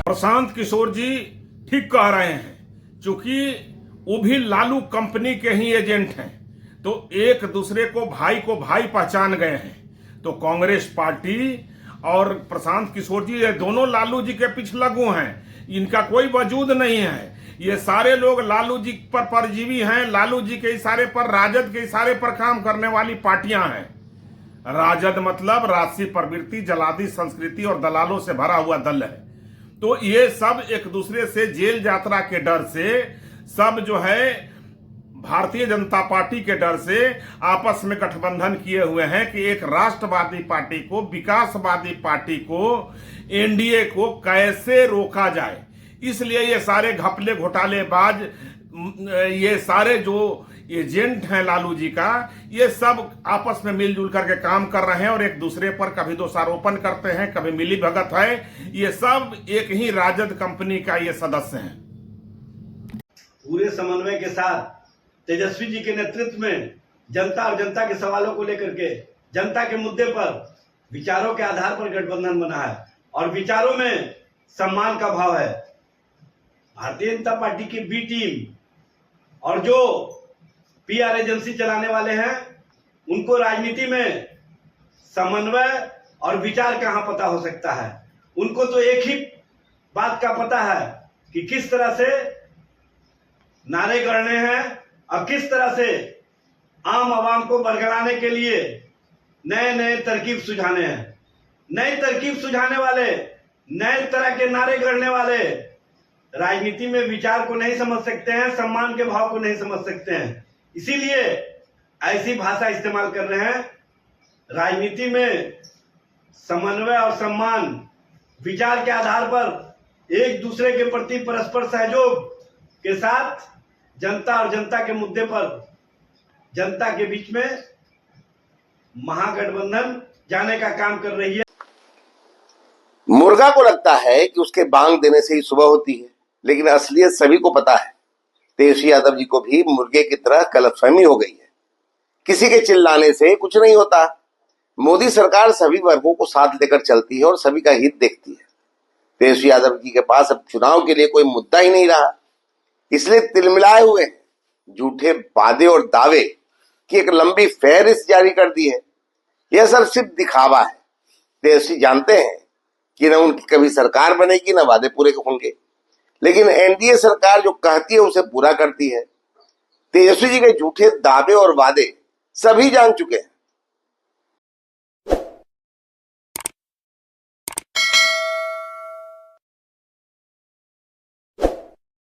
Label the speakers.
Speaker 1: प्रशांत किशोर जी ठीक कह रहे हैं, क्योंकि वो भी लालू कंपनी के ही एजेंट हैं, तो एक दूसरे को भाई पहचान गए हैं। तो कांग्रेस पार्टी और प्रशांत किशोर जी, ये दोनों लालू जी के पिछलगू हैं, इनका कोई वजूद नहीं है। ये सारे लोग लालू जी पर परजीवी हैं, लालू जी के इशारे पर, राजद के इशारे पर काम करने वाली पार्टियां हैं। राजद मतलब राजसी प्रवृत्ति, जलादी संस्कृति और दलालों से भरा हुआ दल है। तो ये सब एक दूसरे से जेल यात्रा के डर से, सब जो है भारतीय जनता पार्टी के डर से आपस में गठबंधन किए हुए हैं कि एक राष्ट्रवादी पार्टी को, विकासवादी पार्टी को, एनडीए को कैसे रोका जाए। इसलिए ये सारे घपले घोटालेबाज, ये सारे जो एजेंट हैं लालू जी का, ये सब आपस में मिलजुल करके काम कर रहे हैं और एक दूसरे पर कभी दोषारोपण करते हैं, कभी मिली भगत है। ये सब एक ही राजद कंपनी का ये सदस्य हैं।
Speaker 2: पूरे समन्वय के साथ तेजस्वी जी के नेतृत्व में जनता और जनता के सवालों को लेकर के, जनता के मुद्दे पर विचारों के आधार पर गठबंधन बना है और विचारों में सम्मान का भाव है। भारतीय जनता पार्टी की बी टीम और जो पीआर एजेंसी चलाने वाले हैं, उनको राजनीति में समन्वय और विचार कहां पता हो सकता है। उनको तो एक ही बात का पता है कि किस तरह से नारे गढ़ने हैं और किस तरह से आम आवाम को बरगलाने के लिए नए नए तरकीब सुझाने हैं। नई तरकीब सुझाने वाले, नए तरह के नारे गढ़ने वाले राजनीति में विचार को नहीं समझ सकते हैं, सम्मान के भाव को नहीं समझ सकते हैं, इसीलिए ऐसी भाषा इस्तेमाल कर रहे हैं। राजनीति में समन्वय और सम्मान, विचार के आधार पर एक दूसरे के प्रति परस्पर सहयोग के साथ जनता और जनता के मुद्दे पर जनता के बीच में महागठबंधन जाने का काम कर रही है।
Speaker 3: मुर्गा को लगता है कि उसके बांग देने से ही सुबह होती है, लेकिन असलियत सभी को पता है। तेजस्वी यादव जी को भी मुर्गे की तरह गलतफहमी हो गई है। किसी के चिल्लाने से कुछ नहीं होता। मोदी सरकार सभी वर्गों को साथ लेकर चलती है और सभी का हित देखती है। तेजस्वी यादव जी के पास अब चुनाव के लिए कोई मुद्दा ही नहीं रहा, इसलिए तिलमिलाए हुए झूठे वादे और दावे की एक लंबी फहरिस्त जारी कर दी है। यह सब सिर्फ दिखावा है। तेजस्वी जानते हैं कि न उनकी कभी सरकार बनेगी, न वादे पूरे होंगे, लेकिन एनडीए सरकार जो कहती है उसे पूरा करती है। तेजस्वी जी के झूठे दावे और वादे सभी जान चुके हैं।